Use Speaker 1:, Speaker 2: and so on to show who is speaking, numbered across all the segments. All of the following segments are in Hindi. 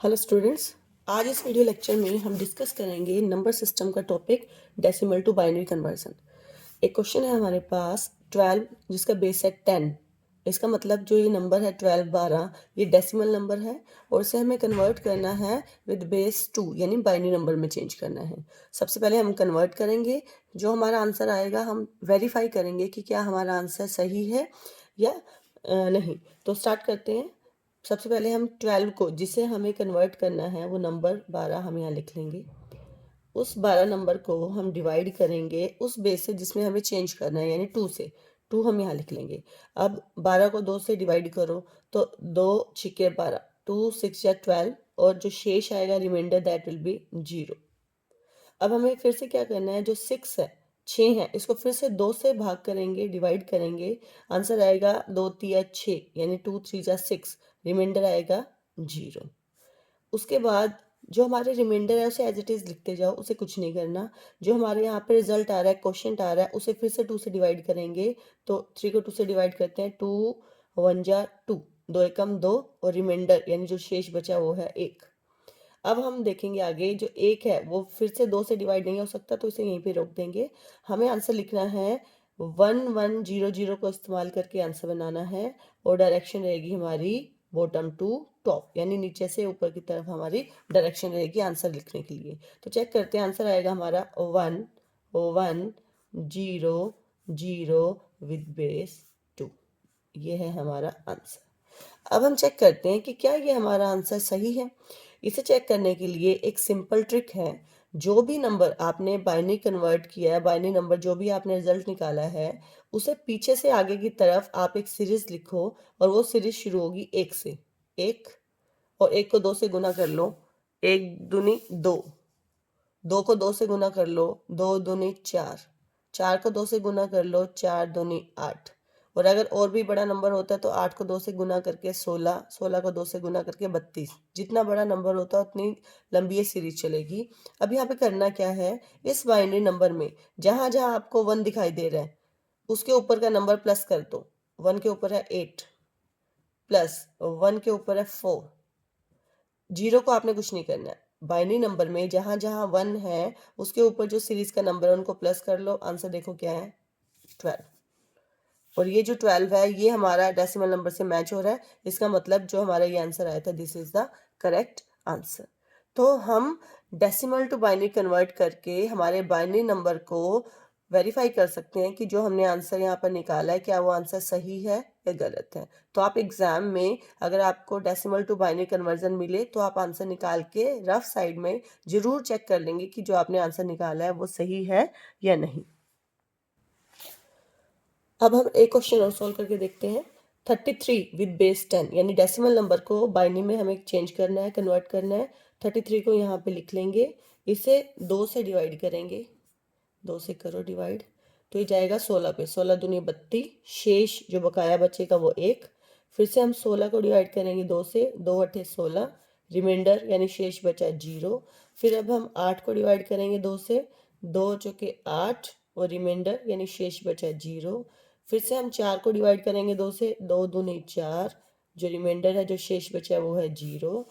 Speaker 1: हेलो स्टूडेंट्स, आज इस वीडियो लेक्चर में हम डिस्कस करेंगे नंबर सिस्टम का topic decimal to binary conversion. एक क्वेश्चन है हमारे पास 12 जिसका बेस है 10। इसका मतलब जो ये नंबर है 12 12 ये डेसिमल नंबर है और इसे हमें कन्वर्ट करना है विद बेस 2 यानी बाइनरी नंबर में चेंज करना है। सबसे पहले हम कन्वर्ट करेंगे, जो हमारा आंसर आएगा हम वेरीफाई करेंगे कि क्या हमारा आंसर सही है या नहीं। तो स्टार्ट करते हैं। सबसे पहले हम 12 को जिसे हमें कन्वर्ट करना है वो नंबर 12 हम यहाँ लिख लेंगे। उस 12 नंबर को हम डिवाइड करेंगे उस बेस से जिसमें हमें चेंज करना है यानी 2 से। 2 हम यहाँ लिख लेंगे। अब 12 को 2 से डिवाइड करो तो 2 छिके 12, 2 6 या 12 और जो शेष आएगा रिमाइंडर दैट विल बी 0। अब हमें फिर से क्या करना है, जो 6 है 6 है इसको फिर से 2 से भाग करेंगे, डिवाइड करेंगे। आंसर आएगा 2 3 6 यानी 2 3 जा 6, रिमाइंडर आएगा 0। उसके बाद जो हमारे रिमाइंडर है उसे एज इट इज़ लिखते जाओ, उसे कुछ नहीं करना। जो हमारे यहाँ पे रिजल्ट आ रहा है, क्वेश्चन आ रहा है, उसे फिर से 2 से डिवाइड करेंगे। तो 3 को 2 से डिवाइड करते हैं, 2 1 जा 2, 2 एकम 2 और रिमाइंडर यानी जो शेष बचा वो है 1। अब हम देखेंगे आगे, जो 1 है वो फिर से 2 से डिवाइड नहीं हो सकता तो इसे यहीं पे रोक देंगे। हमें आंसर लिखना है 1 1 0 0 को इस्तेमाल करके आंसर बनाना है और डायरेक्शन रहेगी हमारी बॉटम टू टॉप यानी नीचे से ऊपर की तरफ हमारी डायरेक्शन रहेगी आंसर लिखने के लिए। तो चेक करते हैं, आंसर आएगा हमारा 1 1 0 0 विद बेस 2। ये है हमारा आंसर। अब हम चेक करते हैं कि क्या ये हमारा आंसर सही है। इसे चेक करने के लिए एक सिंपल ट्रिक है। जो भी नंबर आपने बाइनरी कन्वर्ट किया है, बाइनरी नंबर जो भी आपने रिजल्ट निकाला है, उसे पीछे से आगे की तरफ आप एक सीरीज लिखो और वो सीरीज शुरू होगी 1 से। 1 और 1 को 2 से गुना कर लो, 1 दूनी 2, 2 को 2 से गुना कर लो, 2 दूनी 4, 4 को 2 से गुना कर लो, 4 दूनी 8। और अगर और भी बड़ा नंबर होता है तो 8 को 2 से गुना करके 16, 16 को 2 से गुना करके 32। जितना बड़ा नंबर होता है उतनी लंबी ये सीरीज चलेगी। अब यहाँ पे करना क्या है, इस बाइनरी नंबर में जहाँ जहाँ आपको 1 दिखाई दे रहा है उसके ऊपर का नंबर प्लस कर दो। 1 के ऊपर है 8 प्लस 1 के ऊपर है 4। 0 को आपने कुछ नहीं करना है। बाइनरी नंबर में जहां जहां 1 है उसके ऊपर जो सीरीज का नंबर है उनको प्लस कर लो। आंसर देखो क्या है, 12। और ये जो 12 है ये हमारा डेसिमल नंबर से मैच हो रहा है। इसका मतलब जो हमारा ये आंसर आया था this is the correct answer. तो हम डेसिमल टू बाइनरी कन्वर्ट करके हमारे बाइनरी नंबर को वेरीफाई कर सकते हैं कि जो हमने आंसर यहाँ पर निकाला है क्या वो आंसर सही है या गलत है। तो आप एग्जाम में अगर आपको डेसिमल टू बाइनरी कन्वर्जन मिले तो आप आंसर निकाल के रफ साइड में जरूर चेक कर लेंगे कि जो आपने आंसर निकाला है वो सही है या नहीं। अब हम एक क्वेश्चन और सॉल्व करके देखते हैं। 33 विद बेस 10 यानी डेसिमल नंबर को बाइनरी में हमें चेंज करना है, कन्वर्ट करना है। 33 को यहाँ पे लिख लेंगे, इसे 2 से डिवाइड करेंगे, 2 से करो डिवाइड तो ये जाएगा 16 पे, 16 दूनी 32, शेष जो बकाया बचेगा वो 1। फिर से हम 16 को डिवाइड करेंगे 2 से, 2 अठे 16, रिमाइंडर यानी शेष बचा 0। फिर अब हम 8 को डिवाइड करेंगे 2 से, 2 चौके 8 और रिमाइंडर यानी शेष बचा 0। फिर से हम 4 को डिवाइड करेंगे 2 से, 2 दूनी 4, जो रिमाइंडर है जो शेष बचा है वो है 0।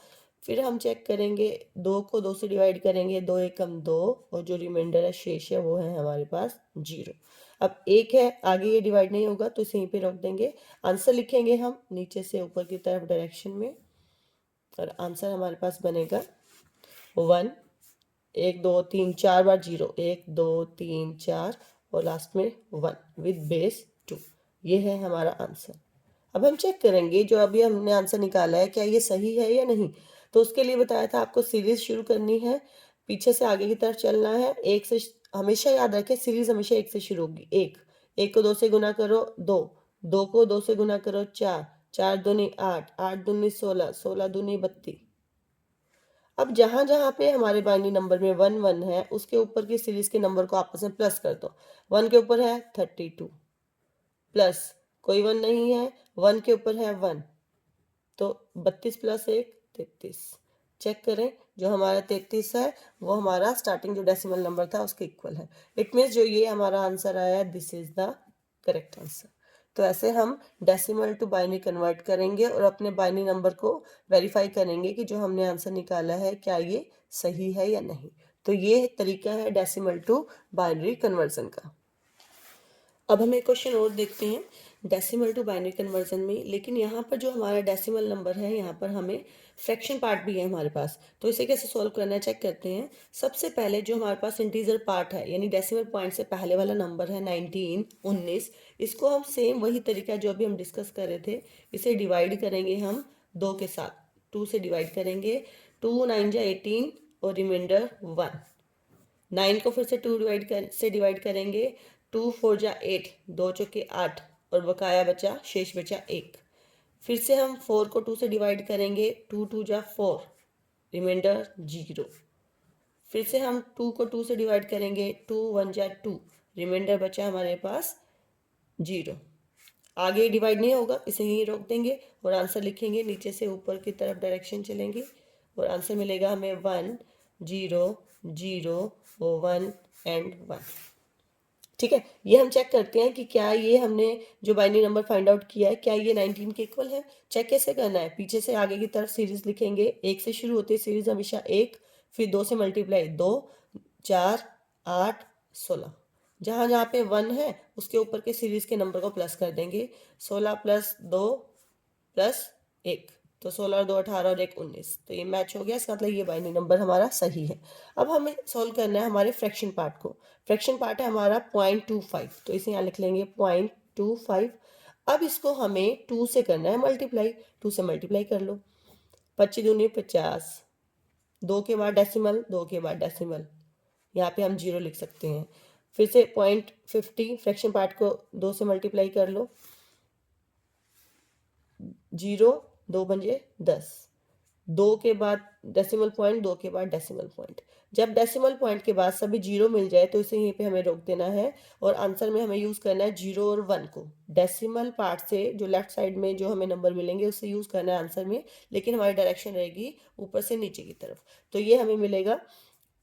Speaker 1: फिर हम चेक करेंगे 2 को 2 से डिवाइड करेंगे, 2 एकम 2 और जो रिमाइंडर है शेष है वो है हमारे पास 0। अब 1 है, आगे ये डिवाइड नहीं होगा तो इसे यहीं पे रख देंगे। आंसर लिखेंगे हम नीचे से ऊपर की तरफ डायरेक्शन में और आंसर हमारे पास बनेगा 1 1 2 3 4 बार 0, 1 2 3 4 और लास्ट में 1 विद बेस 2। ये है हमारा आंसर। अब हम चेक करेंगे जो अभी हमने आंसर निकाला है क्या ये सही है या नहीं। तो उसके लिए बताया था आपको सीरीज शुरू करनी है, पीछे से आगे की तरफ चलना है। एक से हमेशा याद रखें सीरीज हमेशा 1 से शुरू होगी। 1 1 को 2 से गुना करो 2, 2 को 2 से गुना करो 4, 4 दूनी 8, 8 दूनी 16, 16 दूनी 32। अब जहां जहां पे हमारे बाइनरी नंबर में 1 1 है उसके ऊपर की सीरीज के नंबर को आपस में प्लस कर दो। 1 के ऊपर है 32 प्लस कोई 1 नहीं है, 1 के ऊपर है 1 तो 32 प्लस 1 33। चेक करें, जो हमारा 33 है वो हमारा स्टार्टिंग जो डेसिमल नंबर था उसके इक्वल है। इट मीन्स जो ये हमारा आंसर आया this is the correct answer. तो ऐसे हम डेसिमल टू बाइनरी कन्वर्ट करेंगे और अपने बाइनरी नंबर को वेरीफाई करेंगे कि जो हमने आंसर निकाला है क्या ये सही है या नहीं। तो ये तरीका है डेसिमल टू बाइनरी कन्वर्जन का। अब हम एक क्वेश्चन और देखते हैं डेसिमल टू बाइनरी कन्वर्जन में, लेकिन यहाँ पर जो हमारा डेसिमल नंबर है यहाँ पर हमें फ्रैक्शन पार्ट भी है हमारे पास। तो इसे कैसे सॉल्व करना है चेक करते हैं। सबसे पहले जो हमारे पास इंटीजर पार्ट है यानी डेसिमल पॉइंट से पहले वाला नंबर है 19, इसको हम सेम वही तरीका जो अभी हम डिस्कस कर रहे थे, इसे डिवाइड करेंगे हम 2 के साथ। 2 से डिवाइड करेंगे, 2 9 जा 18 और रिमाइंडर 1। 9 को फिर से 2 से डिवाइड करेंगे, 2 4 जा 8, 2 चौके 8 और बकाया बचा, शेष बचा 1। फिर से हम 4 को 2 से डिवाइड करेंगे, 2 2 जा 4, रिमाइंडर 0। फिर से हम 2 को 2 से डिवाइड करेंगे, 2 1 जा 2, रिमाइंडर बचा हमारे पास 0। आगे डिवाइड नहीं होगा, इसे यहीं रोक देंगे और आंसर लिखेंगे, नीचे से ऊपर की तरफ डायरेक्शन चलेंगे और आंसर मिलेगा हमें 1 0 0 1 एंड 1। ठीक है, ये हम चेक करते हैं कि क्या ये हमने जो बाइनरी नंबर फाइंड आउट किया है क्या ये 19 के इक्वल है। चेक कैसे करना है, पीछे से आगे की तरफ सीरीज लिखेंगे, 1 से शुरू होती है सीरीज हमेशा 1, फिर 2 से मल्टीप्लाई 2 4 8 16। जहाँ जहाँ पे 1 है उसके ऊपर के सीरीज के नंबर को प्लस कर देंगे, 16 प्लस 2 प्लस 1, तो 16 और 2 18 और 1 19। तो ये मैच हो गया, इसका मतलब ये बाइनरी नंबर हमारा सही है। अब हमें सॉल्व करना है हमारे फ्रैक्शन पार्ट को। फ्रैक्शन पार्ट है हमारा 0.25, तो इसे यहाँ लिख लेंगे 0.25। अब इसको हमें 2 से करना है मल्टीप्लाई, 2 से मल्टीप्लाई कर लो, 25 दूनी 50, 2 के बाद डेसिमल, 2 के बाद डेसिमल, यहाँ पे हम 0 लिख सकते हैं। फिर से 0.50 फ्रैक्शन पार्ट को 2 से मल्टीप्लाई कर लो, 0 2 पंजे 10, 2 के बाद डेसिमल पॉइंट, 2 के बाद डेसिमल पॉइंट। जब डेसिमल पॉइंट के बाद सभी 0 मिल जाए तो इसे यहीं पे हमें रोक देना है और आंसर में हमें यूज़ करना है 0 और 1 को। डेसिमल पार्ट से जो लेफ्ट साइड में जो हमें नंबर मिलेंगे उससे यूज़ करना है आंसर में, लेकिन हमारी डायरेक्शन रहेगी ऊपर से नीचे की तरफ। तो ये हमें मिलेगा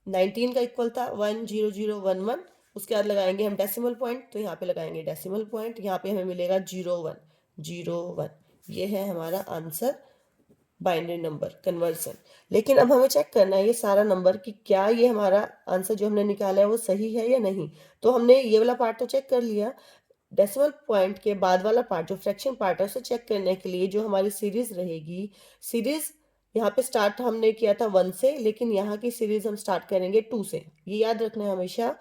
Speaker 1: 19 का इक्वल था 1 0 0 1 1। उसके बाद लगाएंगे हम डेसिमल पॉइंट, तो यहाँ पे लगाएंगे डेसिमल पॉइंट, यहाँ पे हमें मिलेगा 0 1 0 1। ये है हमारा आंसर बाइनरी नंबर कन्वर्जन। लेकिन अब हमें चेक करना है ये सारा नंबर कि क्या ये हमारा आंसर जो हमने निकाला है वो सही है या नहीं। तो हमने ये वाला पार्ट तो चेक कर लिया, डेसिमल पॉइंट के बाद वाला पार्ट जो फ्रैक्शन पार्ट है उसे चेक करने के लिए जो हमारी सीरीज रहेगी, सीरीज यहाँ पे स्टार्ट हमने किया था 1 से, लेकिन यहाँ की सीरीज हम स्टार्ट करेंगे 2 से। ये याद रखना है हमेशा,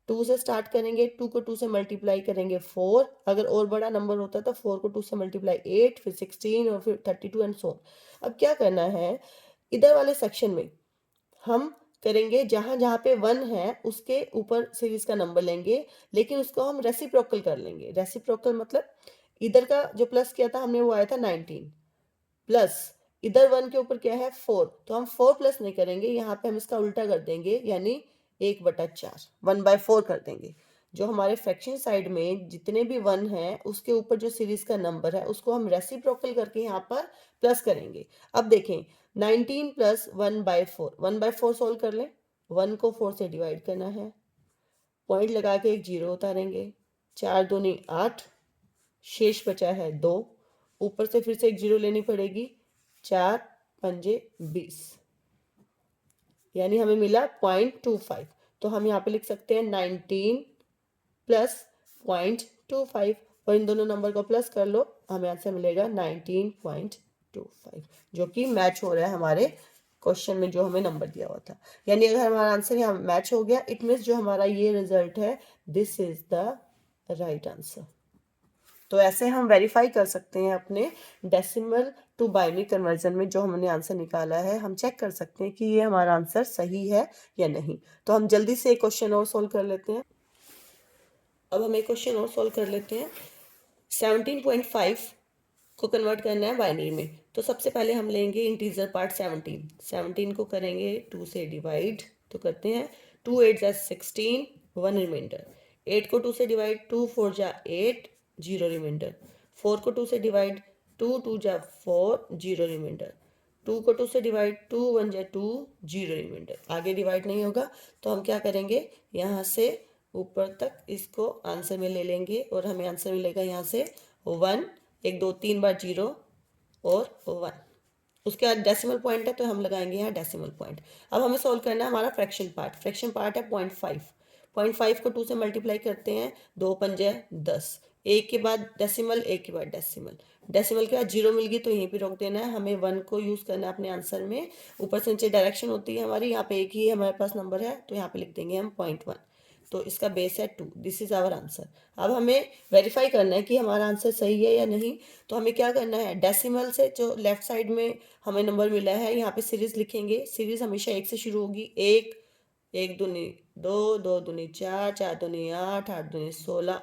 Speaker 1: 2 से स्टार्ट करेंगे, 2 को 2 से मल्टीप्लाई करेंगे 4, अगर और बड़ा नंबर होता तो 4 को 2 से मल्टीप्लाई 8, फिर 16 और फिर 32 एंड सो। अब क्या करना है, इधर वाले सेक्शन में हम करेंगे जहां जहां पे 1 है उसके ऊपर सीरीज का नंबर लेंगे, लेकिन उसको हम रेसिप्रोकल कर लेंगे। रेसिप्रोकल मतलब इधर का जो प्लस किया था हमने वो आया था 19, प्लस इधर 1 के ऊपर क्या है 4, तो हम 4 प्लस नहीं करेंगे, यहाँ पे हम इसका उल्टा कर देंगे, यानी 1/4 1/4 कर देंगे। जो हमारे फ्रैक्शन साइड में जितने भी 1 है उसके ऊपर जो सीरीज का नंबर है उसको हम रेसिप्रोकल करके यहाँ पर प्लस करेंगे। अब देखें 19 प्लस 1/4, 1/4 सोल्व कर लें, 1 को 4 से डिवाइड करना है, पॉइंट लगा के एक 0 उतारेंगे, 4 दूनी 8, शेष बचा है 2, ऊपर से फिर से एक 0 लेनी पड़ेगी, 4 पंजे 20, यानी हमें मिला 0.25। तो हम यहाँ पे लिख सकते हैं 19 प्लस 0.25 और इन दोनों नंबर को प्लस कर लो, हमें आंसर मिलेगा 19.25, जो कि मैच हो रहा है हमारे क्वेश्चन में जो हमें नंबर दिया हुआ था। यानी अगर हमारा आंसर यहाँ मैच हो गया, इट मीन्स जो हमारा ये रिजल्ट है this is the right answer. तो ऐसे हम वेरीफाई कर सकते हैं अपने डेसिमल टू बाइनरी कन्वर्जन में जो हमने आंसर निकाला है, हम चेक कर सकते हैं कि ये हमारा आंसर सही है या नहीं। तो हम जल्दी से एक क्वेश्चन और सोल्व कर लेते हैं। अब हम एक क्वेश्चन और सोल्व कर लेते हैं। 17.5 को कन्वर्ट करना है बाइनरी में, तो सबसे पहले हम लेंगे इंटीजर पार्ट 17 को करेंगे 2 से डिवाइड, तो करते हैं 2 8 जा 16 1 रिमाइंडर, 8 को 2 से डिवाइड 2 4 जा 8 0 रिमाइंडर, 4 को 2 से डिवाइड 2 2 जा 4 0 रिमाइंडर, 2 को 2 से डिवाइड 2 1 जा 2 0 रिमाइंडर। आगे डिवाइड नहीं होगा तो हम क्या करेंगे, यहाँ से ऊपर तक इसको आंसर में ले लेंगे और हमें आंसर मिलेगा यहाँ से 1, 1 2 3 बार 0 और 1। उसके बाद डेसिमल पॉइंट है तो हम लगाएंगे यहाँ डेसिमल पॉइंट। अब हमें सॉल्व करना है हमारा फ्रैक्शन पार्ट है 0.5। 0.5 को 2 से मल्टीप्लाई करते हैं, 2 पंजे 10, एक के बाद डेसिमल, एक के बाद डेसिमल, डेसिमल के बाद 0 मिल गई तो यहीं पे रोक देना है। हमें 1 को यूज़ करना है अपने आंसर में। ऊपर से नीचे डायरेक्शन होती है हमारी, यहाँ पे एक ही हमारे पास नंबर है तो यहाँ पे लिख देंगे हम 0.1। तो इसका बेस है 2। This is our answer. अब हमें वेरीफाई करना है कि हमारा आंसर सही है या नहीं। तो हमें क्या करना है, डेसिमल से जो लेफ्ट साइड में हमें नंबर मिला है यहाँ पे सीरीज लिखेंगे। सीरीज हमेशा 1 से शुरू होगी। 1, 1 दूनी 2, 2 दूनी 4, 4 दूनी 8, 8 दूनी 16।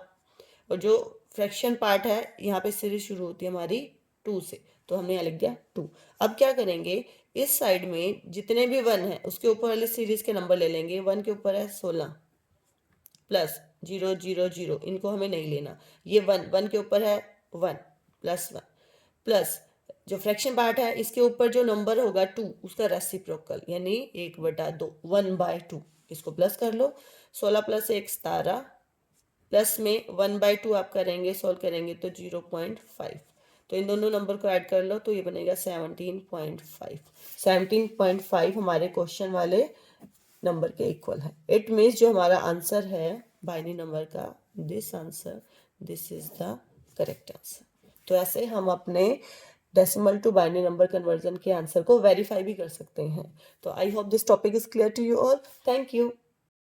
Speaker 1: और जो फ्रैक्शन पार्ट है यहाँ पे सीरीज शुरू होती है हमारी 2 से, तो हमने यहाँ लिख दिया 2। अब क्या करेंगे, इस साइड में जितने भी 1 है उसके ऊपर वाले सीरीज के नंबर ले लेंगे। 1 के ऊपर है 16 प्लस 0 0 0, इनको हमें नहीं लेना। ये 1 के ऊपर है 1 प्लस 1 प्लस जो फ्रैक्शन पार्ट है इसके ऊपर जो नंबर होगा 2 उसका रेसिप्रोकल यानी 1/2, 1/2, इसको प्लस कर लो। 16 प्लस 1 17, प्लस में 1/2 आप करेंगे, सॉल्व करेंगे तो 0.5। तो इन दोनों नंबर को ऐड कर लो तो ये बनेगा 17.5। 17.5 हमारे क्वेश्चन वाले नंबर के इक्वल है। इट मीन्स जो हमारा आंसर है बाइनरी नंबर का, this is the correct answer. तो ऐसे हम अपने decimal to binary number conversion के आंसर को वेरीफाई भी कर सकते हैं। तो I hope this topic is clear to you all. Thank you.